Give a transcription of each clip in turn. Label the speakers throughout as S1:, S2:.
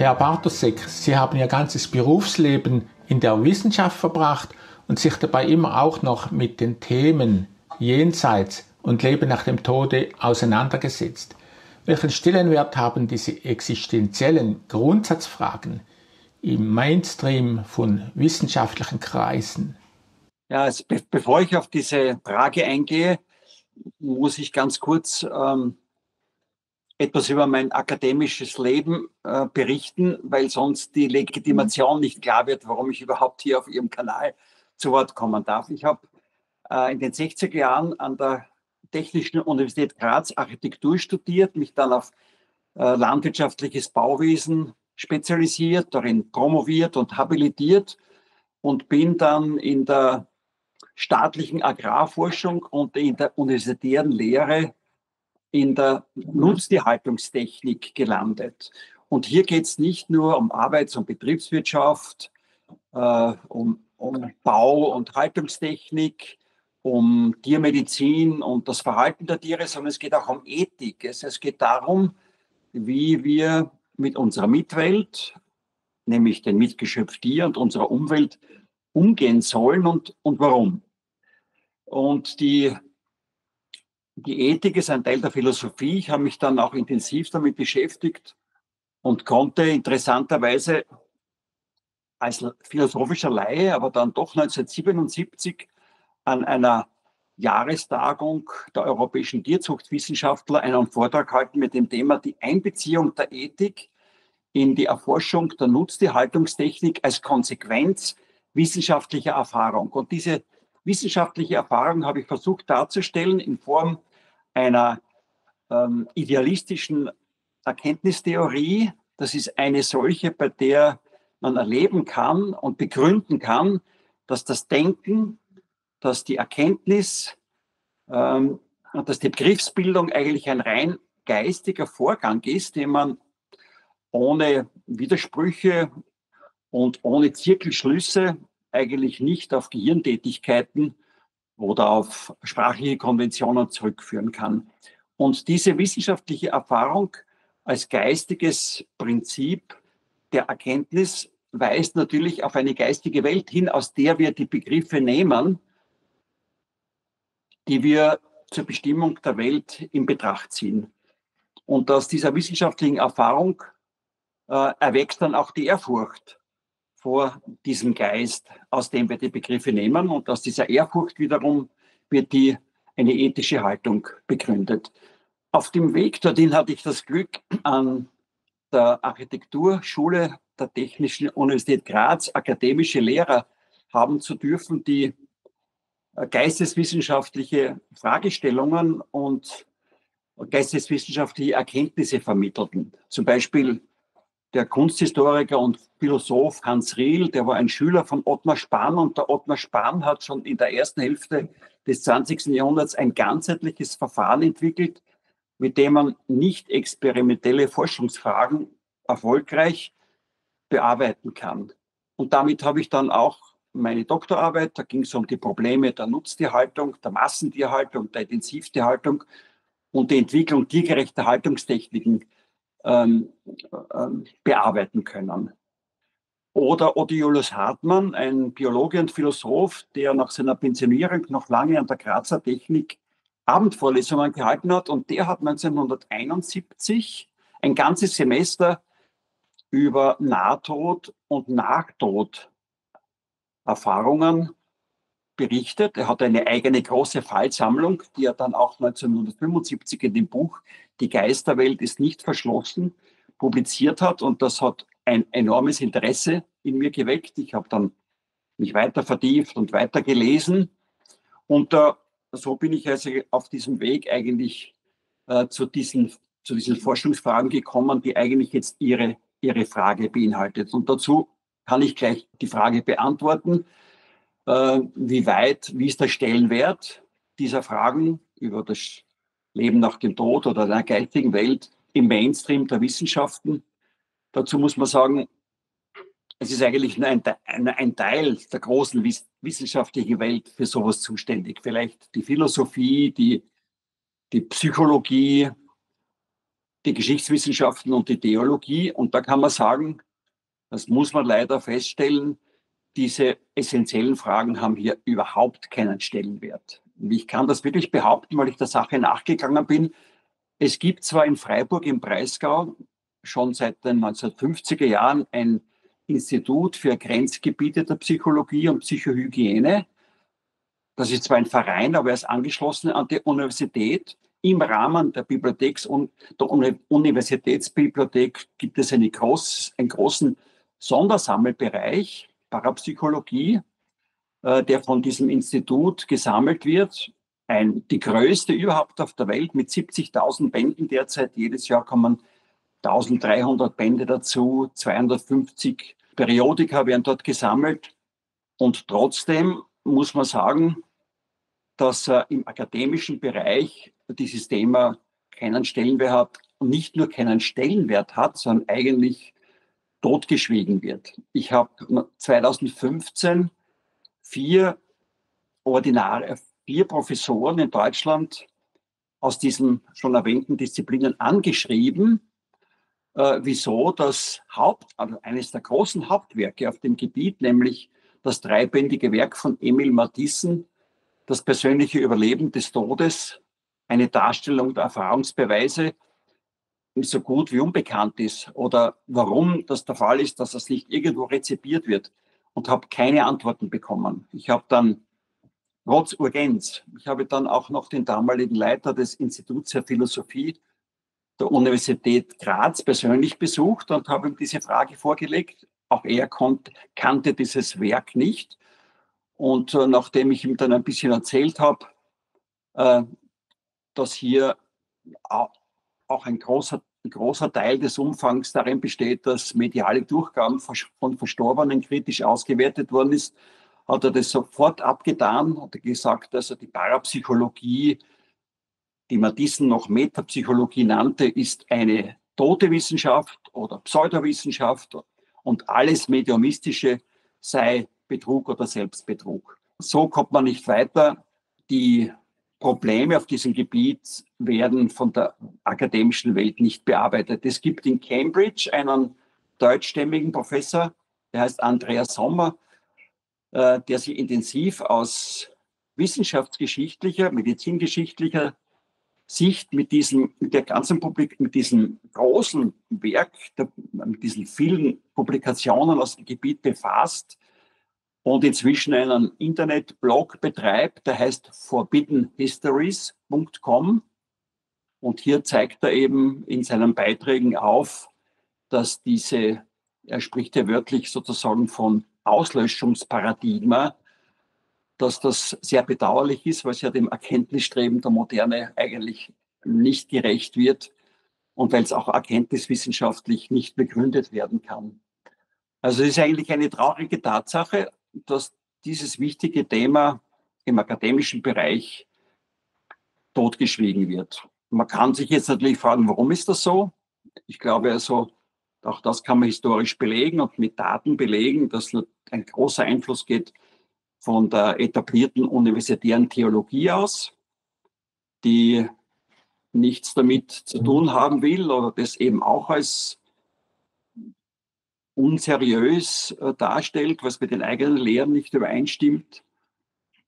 S1: Herr Bartosek, Sie haben Ihr ganzes Berufsleben in der Wissenschaft verbracht und sich dabei immer auch noch mit den Themen Jenseits und Leben nach dem Tode auseinandergesetzt. Welchen Stellenwert haben diese existenziellen Grundsatzfragen im Mainstream von wissenschaftlichen Kreisen?
S2: Ja, bevor ich auf diese Frage eingehe, muss ich ganz kurz etwas über mein akademisches Leben berichten, weil sonst die Legitimation nicht klar wird, warum ich überhaupt hier auf Ihrem Kanal zu Wort kommen darf. Ich habe in den 60er Jahren an der Technischen Universität Graz Architektur studiert, mich dann auf landwirtschaftliches Bauwesen spezialisiert, darin promoviert und habilitiert und bin dann in der staatlichen Agrarforschung und in der universitären Lehre in der Nutztierhaltungstechnik gelandet. Und hier geht es nicht nur um Arbeits- und Betriebswirtschaft, um Bau- und Haltungstechnik, um Tiermedizin und das Verhalten der Tiere, sondern es geht auch um Ethik. Es geht darum, wie wir mit unserer Mitwelt, nämlich den Mitgeschöpf Tier und unserer Umwelt, umgehen sollen und warum. Und die Ethik ist ein Teil der Philosophie. Ich habe mich dann auch intensiv damit beschäftigt und konnte interessanterweise als philosophischer Laie, aber dann doch 1977 an einer Jahrestagung der europäischen Tierzuchtwissenschaftler einen Vortrag halten mit dem Thema die Einbeziehung der Ethik in die Erforschung der Nutztierhaltungstechnik als Konsequenz wissenschaftlicher Erfahrung. Und diese wissenschaftliche Erfahrung habe ich versucht darzustellen in Form einer idealistischen Erkenntnistheorie. Das ist eine solche, bei der man erleben kann und begründen kann, dass das Denken, dass die Erkenntnis und dass die Begriffsbildung eigentlich ein rein geistiger Vorgang ist, den man ohne Widersprüche und ohne Zirkelschlüsse eigentlich nicht auf Gehirntätigkeiten oder auf sprachliche Konventionen zurückführen kann. Und diese wissenschaftliche Erfahrung als geistiges Prinzip der Erkenntnis weist natürlich auf eine geistige Welt hin, aus der wir die Begriffe nehmen, die wir zur Bestimmung der Welt in Betracht ziehen. Und aus dieser wissenschaftlichen Erfahrung erwächst dann auch die Ehrfurcht vor diesem Geist, aus dem wir die Begriffe nehmen. Und aus dieser Ehrfurcht wiederum wird eine ethische Haltung begründet. Auf dem Weg dorthin hatte ich das Glück, an der Architekturschule der Technischen Universität Graz akademische Lehrer haben zu dürfen, die geisteswissenschaftliche Fragestellungen und geisteswissenschaftliche Erkenntnisse vermittelten. Zum Beispiel der Kunsthistoriker und Philosoph Hans Riehl, der war ein Schüler von Ottmar Spahn, und der Ottmar Spahn hat schon in der ersten Hälfte des 20. Jahrhunderts ein ganzheitliches Verfahren entwickelt, mit dem man nicht experimentelle Forschungsfragen erfolgreich bearbeiten kann. Und damit habe ich dann auch meine Doktorarbeit, da ging es um die Probleme der Nutztierhaltung, der Massentierhaltung, der Intensivtierhaltung und die Entwicklung tiergerechter Haltungstechniken bearbeiten können. Oder Otto Julius Hartmann, ein Biologe und Philosoph, der nach seiner Pensionierung noch lange an der Grazer Technik Abendvorlesungen gehalten hat, und der hat 1971 ein ganzes Semester über Nahtod und Nachtoderfahrungen berichtet. Er hat eine eigene große Fallsammlung, die er dann auch 1975 in dem Buch Die Geisterwelt ist nicht verschlossen publiziert hat. Und das hat ein enormes Interesse in mir geweckt. Ich habe dann mich weiter vertieft und weiter gelesen. Und so bin ich also auf diesem Weg eigentlich zu diesen Forschungsfragen gekommen, die eigentlich jetzt Ihre Frage beinhaltet. Und dazu kann ich gleich die Frage beantworten, wie ist der Stellenwert dieser Fragen über das Leben nach dem Tod oder der geistigen Welt im Mainstream der Wissenschaften. Dazu muss man sagen, es ist eigentlich nur ein Teil der großen wissenschaftlichen Welt für sowas zuständig. Vielleicht die Philosophie, die Psychologie, die Geschichtswissenschaften und die Theologie. Und da kann man sagen, das muss man leider feststellen, diese essentiellen Fragen haben hier überhaupt keinen Stellenwert. Und ich kann das wirklich behaupten, weil ich der Sache nachgegangen bin. Es gibt zwar in Freiburg im Breisgau schon seit den 1950er Jahren ein Institut für Grenzgebiete der Psychologie und Psychohygiene. Das ist zwar ein Verein, aber er ist angeschlossen an die Universität. Im Rahmen der Universitätsbibliothek gibt es einen großen Sondersammelbereich Parapsychologie, der von diesem Institut gesammelt wird. Die größte überhaupt auf der Welt mit 70.000 Bänden derzeit. Jedes Jahr kommen 1.300 Bände dazu, 250 Periodika werden dort gesammelt. Und trotzdem muss man sagen, dass im akademischen Bereich dieses Thema keinen Stellenwert hat und nicht nur keinen Stellenwert hat, sondern eigentlich totgeschwiegen wird. Ich habe 2015 vier Professoren in Deutschland aus diesen schon erwähnten Disziplinen angeschrieben, wieso also eines der großen Hauptwerke auf dem Gebiet, nämlich das dreibändige Werk von Emil Mathiesen, das persönliche Überleben des Todes, eine Darstellung der Erfahrungsbeweise, so gut wie unbekannt ist oder warum das der Fall ist, dass das nicht irgendwo rezipiert wird, und habe keine Antworten bekommen. Ich habe dann trotz Urgenz, ich habe dann auch noch den damaligen Leiter des Instituts für Philosophie der Universität Graz persönlich besucht und habe ihm diese Frage vorgelegt. Auch er kannte dieses Werk nicht. Und nachdem ich ihm dann ein bisschen erzählt habe, dass hier auch ein großer Teil des Umfangs darin besteht, dass mediale Durchgaben von Verstorbenen kritisch ausgewertet worden ist, hat er das sofort abgetan, hat er gesagt, also die Parapsychologie, die Mathiesen noch Metapsychologie nannte, ist eine tote Wissenschaft oder Pseudowissenschaft und alles Mediumistische sei Betrug oder Selbstbetrug. So kommt man nicht weiter. Die Probleme auf diesem Gebiet werden von der akademischen Welt nicht bearbeitet. Es gibt in Cambridge einen deutschstämmigen Professor, der heißt Andreas Sommer, der sich intensiv aus wissenschaftsgeschichtlicher, medizingeschichtlicher Sicht mit diesem großen Werk, mit diesen vielen Publikationen aus dem Gebiet befasst und inzwischen einen Internetblog betreibt, der heißt forbiddenhistories.com. Und hier zeigt er eben in seinen Beiträgen auf, dass er spricht ja wörtlich sozusagen von Auslöschungsparadigma, dass das sehr bedauerlich ist, weil es ja dem Erkenntnisstreben der Moderne eigentlich nicht gerecht wird und weil es auch erkenntniswissenschaftlich nicht begründet werden kann. Also es ist eigentlich eine traurige Tatsache, dass dieses wichtige Thema im akademischen Bereich totgeschwiegen wird. Man kann sich jetzt natürlich fragen, warum ist das so? Ich glaube also, auch das kann man historisch belegen und mit Daten belegen, dass ein großer Einfluss geht von der etablierten universitären Theologie aus, die nichts damit zu tun haben will oder das eben auch als unseriös darstellt, was mit den eigenen Lehren nicht übereinstimmt.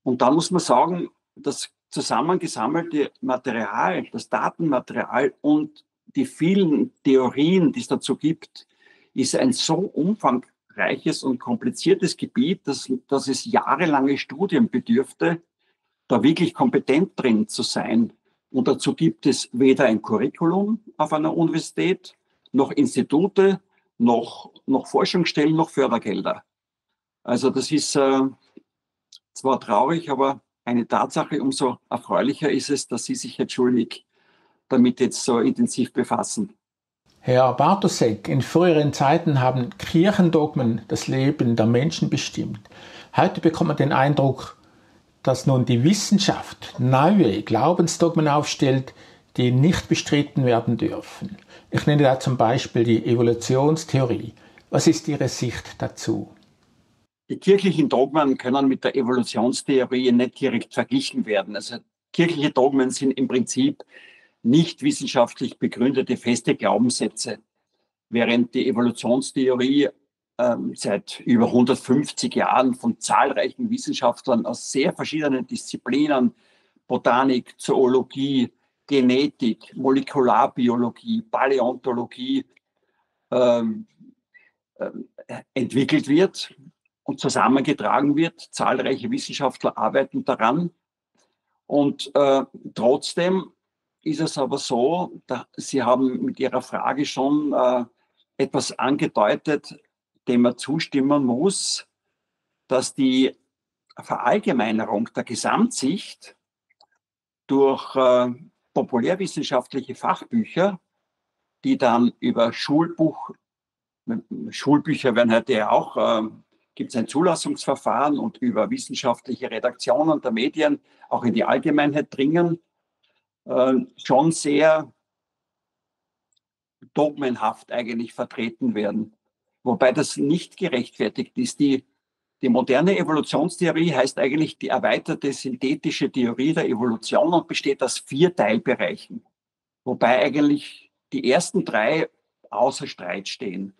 S2: Und dann muss man sagen, das zusammengesammelte Material, das Datenmaterial und die vielen Theorien, die es dazu gibt, ist ein so umfangreiches und kompliziertes Gebiet, dass es jahrelange Studien bedürfte, da wirklich kompetent drin zu sein. Und dazu gibt es weder ein Curriculum auf einer Universität, noch Institute, noch Forschungsstellen, noch Fördergelder. Also das ist zwar traurig, aber eine Tatsache. Umso erfreulicher ist es, dass Sie sich jetzt schuldig damit jetzt so intensiv befassen.
S1: Herr Bartosek, in früheren Zeiten haben Kirchendogmen das Leben der Menschen bestimmt. Heute bekommt man den Eindruck, dass nun die Wissenschaft neue Glaubensdogmen aufstellt, die nicht bestritten werden dürfen. Ich nenne da zum Beispiel die Evolutionstheorie. Was ist Ihre Sicht dazu?
S2: Die kirchlichen Dogmen können mit der Evolutionstheorie nicht direkt verglichen werden. Also kirchliche Dogmen sind im Prinzip nicht wissenschaftlich begründete feste Glaubenssätze, während die Evolutionstheorie seit über 150 Jahren von zahlreichen Wissenschaftlern aus sehr verschiedenen Disziplinen, Botanik, Zoologie, Genetik, Molekularbiologie, Paläontologie, entwickelt wird und zusammengetragen wird. Zahlreiche Wissenschaftler arbeiten daran. Und trotzdem ist es aber so, Sie haben mit Ihrer Frage schon etwas angedeutet, dem man zustimmen muss, dass die Verallgemeinerung der Gesamtsicht durch populärwissenschaftliche Fachbücher, die dann über Schulbücher werden heute ja auch, gibt es ein Zulassungsverfahren und über wissenschaftliche Redaktionen der Medien auch in die Allgemeinheit dringen, schon sehr dogmenhaft eigentlich vertreten werden. Wobei das nicht gerechtfertigt ist. Die moderne Evolutionstheorie heißt eigentlich die erweiterte synthetische Theorie der Evolution und besteht aus 4 Teilbereichen. Wobei eigentlich die ersten 3 außer Streit stehen.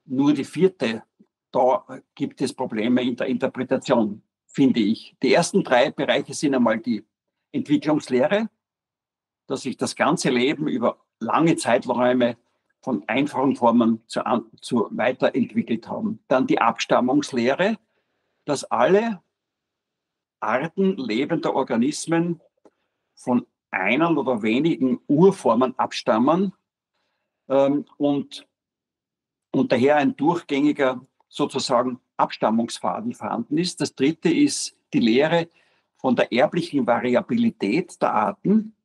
S2: Nur die 4., da gibt es Probleme in der Interpretation, finde ich. Die ersten 3 Bereiche sind einmal die Entwicklungslehre, dass sich das ganze Leben über lange Zeiträume von einfachen Formen zu weiterentwickelt haben. Dann die Abstammungslehre, dass alle Arten lebender Organismen von einer oder wenigen Urformen abstammen und daher ein durchgängiger sozusagen Abstammungsfaden vorhanden ist. Das 3. ist die Lehre von der erblichen Variabilität der Arten.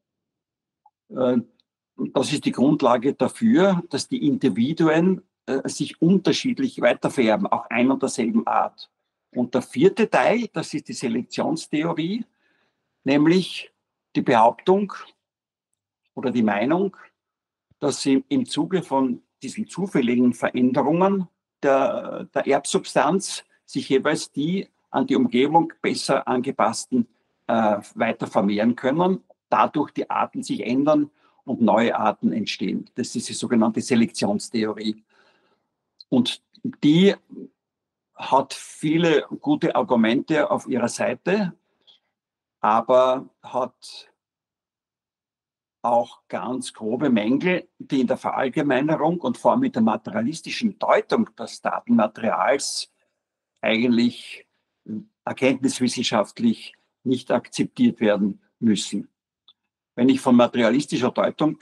S2: Das ist die Grundlage dafür, dass die Individuen sich unterschiedlich weitervererben, auch ein und derselben Art. Und der 4. Teil, das ist die Selektionstheorie, nämlich die Behauptung oder die Meinung, dass sie im Zuge von diesen zufälligen Veränderungen der Erbsubstanz sich jeweils die an die Umgebung besser angepassten weiter vermehren können, dadurch die Arten sich ändern und neue Arten entstehen. Das ist die sogenannte Selektionstheorie. Und die hat viele gute Argumente auf ihrer Seite, aber hat auch ganz grobe Mängel, die in der Verallgemeinerung und vor allem mit der materialistischen Deutung des Datenmaterials eigentlich erkenntniswissenschaftlich nicht akzeptiert werden müssen. Wenn ich von materialistischer Deutung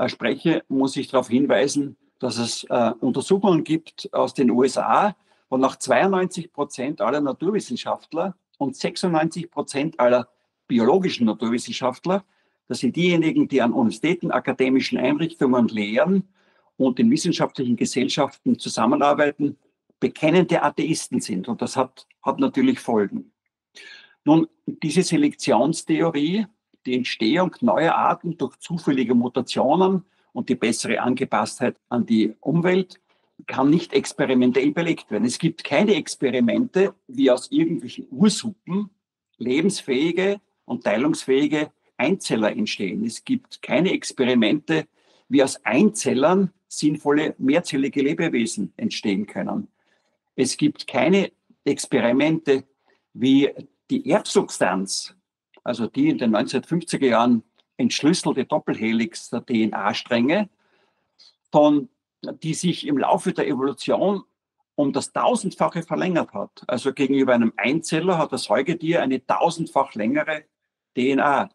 S2: spreche, muss ich darauf hinweisen, dass es Untersuchungen gibt aus den USA, wonach 92% aller Naturwissenschaftler und 96% aller biologischen Naturwissenschaftler, das sind diejenigen, die an Universitäten, akademischen Einrichtungen lehren und in wissenschaftlichen Gesellschaften zusammenarbeiten, bekennende Atheisten sind. Und das hat natürlich Folgen. Nun, diese Selektionstheorie, die Entstehung neuer Arten durch zufällige Mutationen und die bessere Angepasstheit an die Umwelt, kann nicht experimentell belegt werden. Es gibt keine Experimente, wie aus irgendwelchen Ursuppen lebensfähige und teilungsfähige Einzeller entstehen. Es gibt keine Experimente, wie aus Einzellern sinnvolle mehrzellige Lebewesen entstehen können. Es gibt keine Experimente, wie die Erbsubstanz, also die in den 1950er Jahren entschlüsselte Doppelhelix der DNA-Stränge, die sich im Laufe der Evolution um das 1000-fache verlängert hat. Also gegenüber einem Einzeller hat das Säugetier eine 1000-fach längere DNA.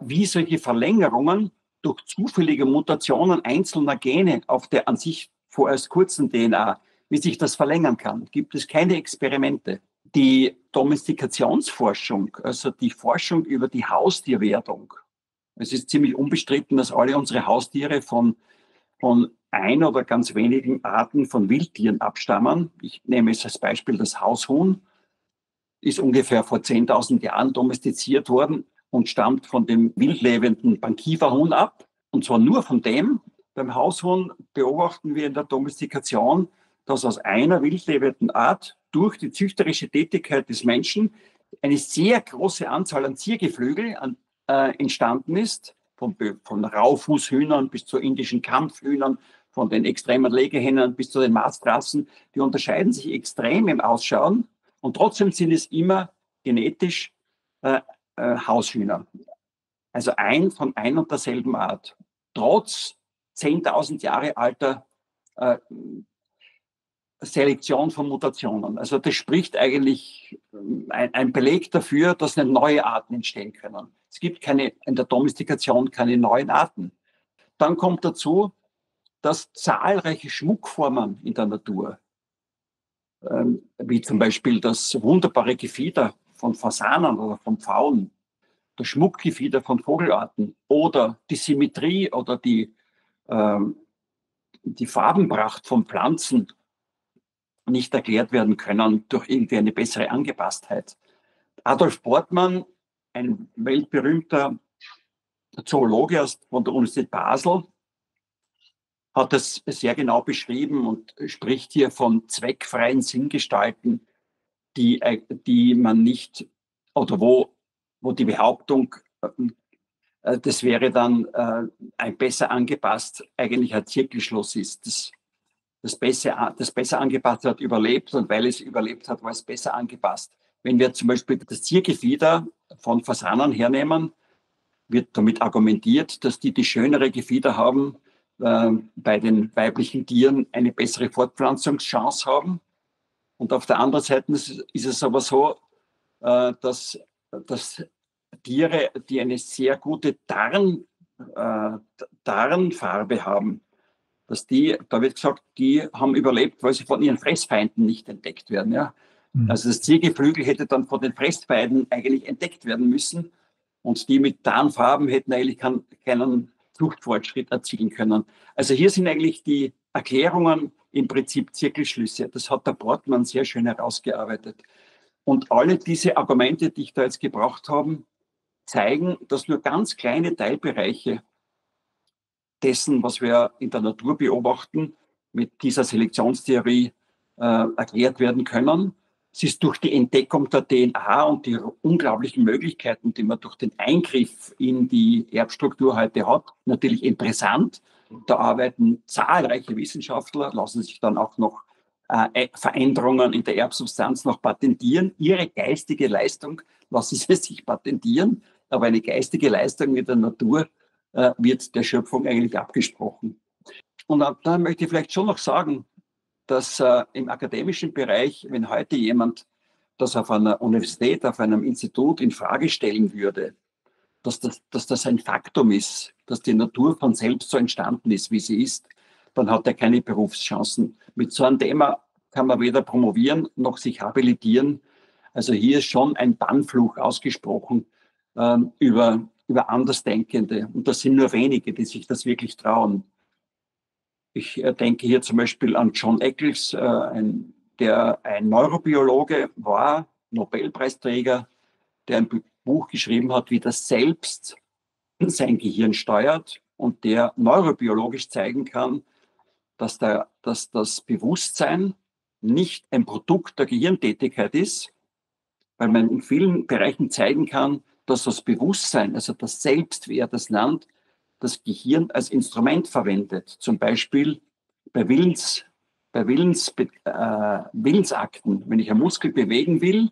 S2: Wie solche Verlängerungen durch zufällige Mutationen einzelner Gene auf der an sich vorerst kurzen DNA, wie sich das verlängern kann, gibt es keine Experimente. Die Domestikationsforschung, also die Forschung über die Haustierwerdung, es ist ziemlich unbestritten, dass alle unsere Haustiere von ein oder ganz wenigen Arten von Wildtieren abstammen. Ich nehme es als Beispiel das Haushuhn, ist ungefähr vor 10.000 Jahren domestiziert worden und stammt von dem wildlebenden Bankiferhuhn ab. Und zwar nur von dem. Beim Haushuhn beobachten wir in der Domestikation, dass aus einer wildlebenden Art durch die züchterische Tätigkeit des Menschen eine sehr große Anzahl an Ziergeflügel entstanden ist, von Raufußhühnern bis zu indischen Kampfhühnern, von den extremen Legehennen bis zu den Mastrassen, die unterscheiden sich extrem im Ausschauen und trotzdem sind es immer genetisch Haushühner. Also von ein und derselben Art. Trotz 10.000 Jahre alter Selektion von Mutationen. Also das spricht eigentlich ein Beleg dafür, dass nicht neue Arten entstehen können. Es gibt in der Domestikation keine neuen Arten. Dann kommt dazu, dass zahlreiche Schmuckformen in der Natur, wie zum Beispiel das wunderbare Gefieder von Fasanen oder von Pfauen, das Schmuckgefieder von Vogelarten oder die Symmetrie oder die Farbenpracht von Pflanzen nicht erklärt werden können durch irgendwie eine bessere Angepasstheit. Adolf Bortmann, ein weltberühmter Zoologe von der Universität Basel, hat das sehr genau beschrieben und spricht hier von zweckfreien Sinngestalten, die man nicht, oder wo die Behauptung, das wäre dann ein besser angepasst, eigentlich ein Zirkelschluss ist. Das besser angepasst hat überlebt und weil es überlebt hat, war es besser angepasst. Wenn wir zum Beispiel das Ziergefieder von Fasanen hernehmen, wird damit argumentiert, dass die schönere Gefieder haben, bei den weiblichen Tieren eine bessere Fortpflanzungschance haben. Und auf der anderen Seite ist es aber so, dass Tiere, die eine sehr gute Tarnfarbe haben, da wird gesagt, die haben überlebt, weil sie von ihren Fressfeinden nicht entdeckt werden. Ja? Also das Ziergeflügel hätte dann von den Fressfeinden eigentlich entdeckt werden müssen und die mit Tarnfarben hätten eigentlich keinen Fluchtfortschritt erzielen können. Also hier sind eigentlich die Erklärungen im Prinzip Zirkelschlüsse. Das hat der Bortmann sehr schön herausgearbeitet. Und alle diese Argumente, die ich da jetzt gebracht habe, zeigen, dass nur ganz kleine Teilbereiche dessen, was wir in der Natur beobachten, mit dieser Selektionstheorie erklärt werden können. Es ist durch die Entdeckung der DNA und die unglaublichen Möglichkeiten, die man durch den Eingriff in die Erbstruktur heute hat, natürlich interessant. Da arbeiten zahlreiche Wissenschaftler, lassen sich dann auch noch Veränderungen in der Erbsubstanz noch patentieren. Ihre geistige Leistung lassen sie sich patentieren, aber eine geistige Leistung in der Natur wird der Schöpfung eigentlich abgesprochen. Und dann möchte ich vielleicht schon noch sagen, dass im akademischen Bereich, wenn heute jemand das auf einer Universität, auf einem Institut in Frage stellen würde, dass das ein Faktum ist, dass die Natur von selbst so entstanden ist, wie sie ist, dann hat er keine Berufschancen. Mit so einem Thema kann man weder promovieren noch sich habilitieren. Also hier ist schon ein Bannfluch ausgesprochen über Andersdenkende. Und das sind nur wenige, die sich das wirklich trauen. Ich denke hier zum Beispiel an John Eccles, der ein Neurobiologe war, Nobelpreisträger, der ein Buch geschrieben hat, wie das Selbst sein Gehirn steuert und der neurobiologisch zeigen kann, dass das Bewusstsein nicht ein Produkt der Gehirntätigkeit ist, weil man in vielen Bereichen zeigen kann, dass das Bewusstsein, also das Selbst, wie er das nennt, das Gehirn als Instrument verwendet. Zum Beispiel bei Willensakten. Wenn ich einen Muskel bewegen will,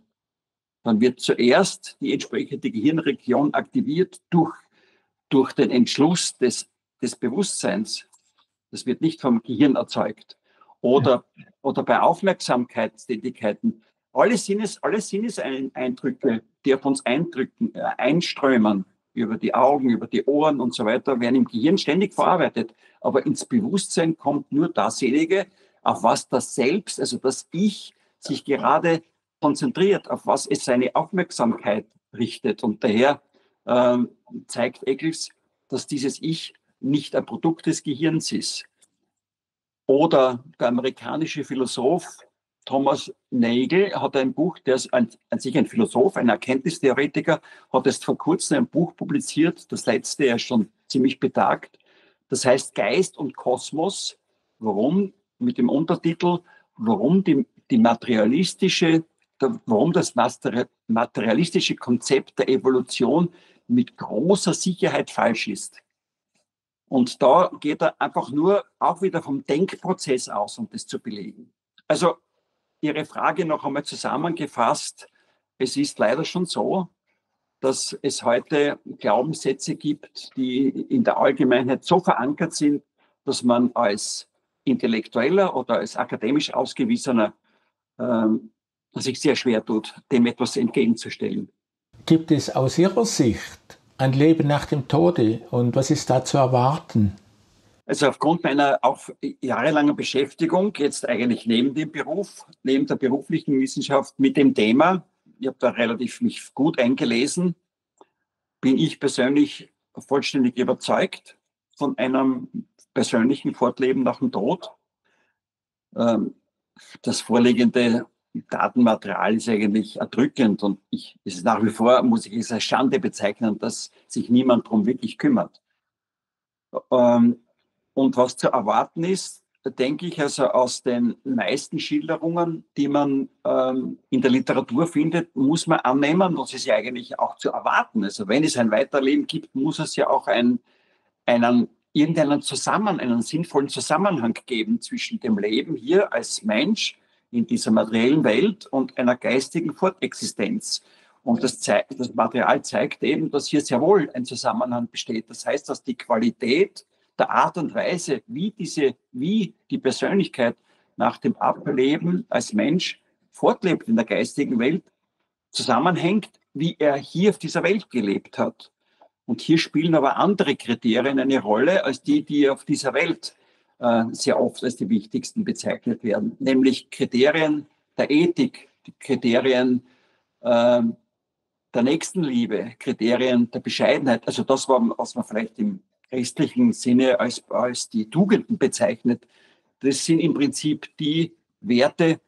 S2: dann wird zuerst die entsprechende Gehirnregion aktiviert durch den Entschluss des Bewusstseins. Das wird nicht vom Gehirn erzeugt. Oder bei Aufmerksamkeitstätigkeiten. Alle Sinneseindrücke, die auf uns einströmen, über die Augen, über die Ohren und so weiter, werden im Gehirn ständig verarbeitet. Aber ins Bewusstsein kommt nur dasjenige, auf was das Selbst, also das Ich, sich gerade konzentriert, auf was es seine Aufmerksamkeit richtet. Und daher zeigt Eccles, dass dieses Ich nicht ein Produkt des Gehirns ist. Oder der amerikanische Philosoph Thomas Nagel hat ein Buch, der ist an sich ein Philosoph, ein Erkenntnistheoretiker, hat erst vor kurzem ein Buch publiziert, das letzte ja schon ziemlich betagt. Das heißt Geist und Kosmos, mit dem Untertitel, warum das warum das materialistische Konzept der Evolution mit großer Sicherheit falsch ist. Und da geht er einfach nur auch wieder vom Denkprozess aus, um das zu belegen. Also Ihre Frage noch einmal zusammengefasst. Es ist leider schon so, dass es heute Glaubenssätze gibt, die in der Allgemeinheit so verankert sind, dass man als Intellektueller oder als akademisch Ausgewiesener sich sehr schwer tut, dem etwas entgegenzustellen.
S1: Gibt es aus Ihrer Sicht ein Leben nach dem Tode und was ist da zu erwarten?
S2: Also aufgrund meiner auch jahrelangen Beschäftigung, jetzt eigentlich neben dem Beruf, neben der beruflichen Wissenschaft mit dem Thema, ich habe da relativ mich gut eingelesen, bin ich persönlich vollständig überzeugt von einem persönlichen Fortleben nach dem Tod. Das vorliegende Datenmaterial ist eigentlich erdrückend und es ist nach wie vor, muss ich es als Schande bezeichnen, dass sich niemand darum wirklich kümmert. Und was zu erwarten ist, denke ich, also aus den meisten Schilderungen, die man in der Literatur findet, muss man annehmen, das ist ja eigentlich auch zu erwarten. Also wenn es ein Weiterleben gibt, muss es ja auch einen sinnvollen Zusammenhang geben zwischen dem Leben hier als Mensch in dieser materiellen Welt und einer geistigen Fortexistenz. Und das Material zeigt eben, dass hier sehr wohl ein Zusammenhang besteht. Das heißt, dass die Qualität der Art und Weise, wie die Persönlichkeit nach dem Ableben als Mensch fortlebt in der geistigen Welt, zusammenhängt, wie er hier auf dieser Welt gelebt hat. Und hier spielen aber andere Kriterien eine Rolle als die auf dieser Welt sehr oft als die wichtigsten bezeichnet werden, nämlich Kriterien der Ethik, die Kriterien der Nächstenliebe, Kriterien der Bescheidenheit. Also das, was man vielleicht im christlichen Sinne als die Tugenden bezeichnet, das sind im Prinzip die Werte,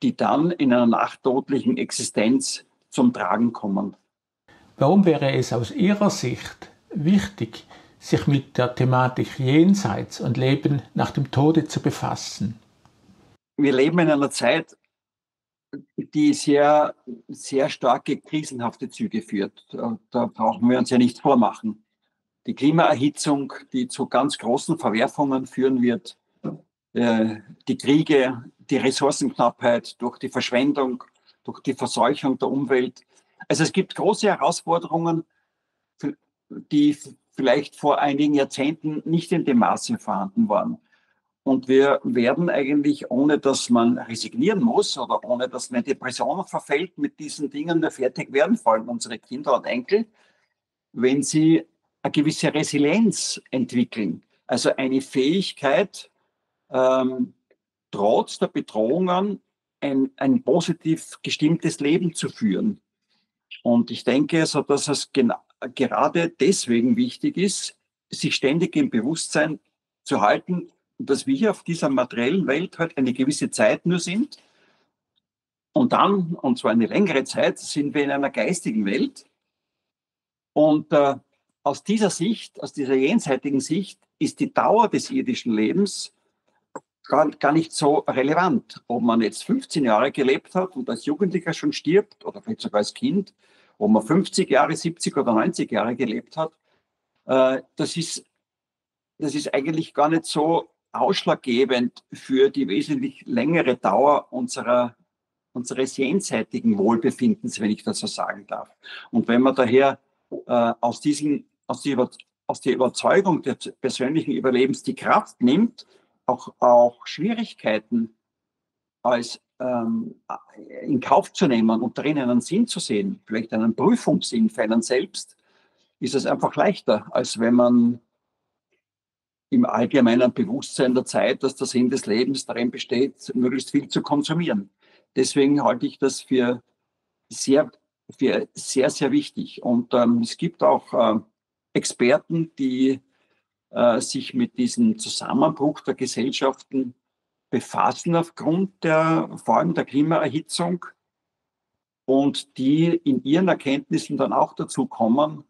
S2: die dann in einer nachtodlichen Existenz zum Tragen kommen.
S1: Warum wäre es aus Ihrer Sicht wichtig, sich mit der Thematik Jenseits und Leben nach dem Tode zu befassen?
S2: Wir leben in einer Zeit, die sehr, sehr starke krisenhafte Züge führt. Da brauchen wir uns ja nicht vormachen. Die Klimaerhitzung, die zu ganz großen Verwerfungen führen wird, die Kriege, die Ressourcenknappheit durch die Verschwendung, durch die Verseuchung der Umwelt. Also es gibt große Herausforderungen, die vielleicht vor einigen Jahrzehnten nicht in dem Maße vorhanden waren. Und wir werden eigentlich, ohne dass man resignieren muss oder ohne dass man in Depressionen verfällt, mit diesen Dingen nur fertig werden, vor allem unsere Kinder und Enkel, wenn sie eine gewisse Resilienz entwickeln. Also eine Fähigkeit, trotz der Bedrohungen ein positiv gestimmtes Leben zu führen. Und ich denke, also, dass es gerade deswegen wichtig ist, sich ständig im Bewusstsein zu halten, dass wir hier auf dieser materiellen Welt halt eine gewisse Zeit nur sind. Und dann, und zwar eine längere Zeit, sind wir in einer geistigen Welt. Und aus dieser Sicht, aus dieser jenseitigen Sicht, ist die Dauer des irdischen Lebens gar nicht so relevant. Ob man jetzt 15 Jahre gelebt hat und als Jugendlicher schon stirbt oder vielleicht sogar als Kind, ob man 50 Jahre, 70 oder 90 Jahre gelebt hat, das ist eigentlich gar nicht so ausschlaggebend für die wesentlich längere Dauer unseres jenseitigen Wohlbefindens, wenn ich das so sagen darf. Und wenn man daher aus der Überzeugung des persönlichen Überlebens die Kraft nimmt, auch Schwierigkeiten als in Kauf zu nehmen und darin einen Sinn zu sehen, vielleicht einen Prüfungssinn für einen selbst, ist es einfach leichter, als wenn man im allgemeinen Bewusstsein der Zeit, dass der Sinn des Lebens darin besteht, möglichst viel zu konsumieren. Deswegen halte ich das für sehr, sehr wichtig. Und es gibt auch Experten, die sich mit diesem Zusammenbruch der Gesellschaften befassen aufgrund vor allem der Klimaerhitzung und die in ihren Erkenntnissen dann auch dazu kommen,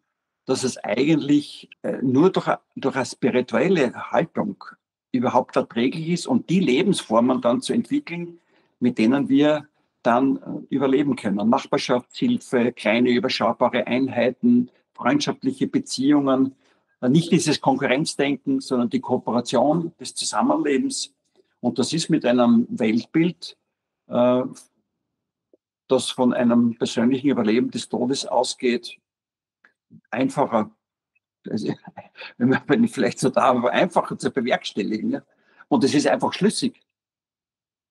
S2: dass es eigentlich nur durch eine spirituelle Haltung überhaupt erträglich ist und die Lebensformen dann zu entwickeln, mit denen wir dann überleben können. Nachbarschaftshilfe, kleine überschaubare Einheiten, freundschaftliche Beziehungen, nicht dieses Konkurrenzdenken, sondern die Kooperation des Zusammenlebens. Und das ist mit einem Weltbild, das von einem persönlichen Überleben des Todes ausgeht, einfacher, also, wenn ich vielleicht so da, aber einfacher zu bewerkstelligen. Ja? Und es ist einfach schlüssig.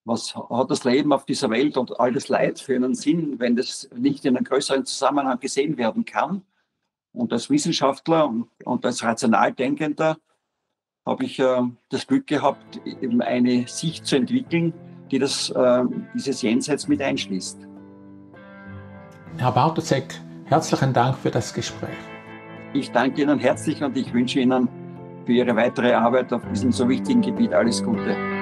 S2: Was hat das Leben auf dieser Welt und all das Leid für einen Sinn, wenn das nicht in einem größeren Zusammenhang gesehen werden kann? Und als Wissenschaftler und als rational Denkender habe ich das Glück gehabt, eben eine Sicht zu entwickeln, die dieses Jenseits mit einschließt.
S1: Herr Bartoszek, herzlichen Dank für das Gespräch.
S2: Ich danke Ihnen herzlich und ich wünsche Ihnen für Ihre weitere Arbeit auf diesem so wichtigen Gebiet alles Gute.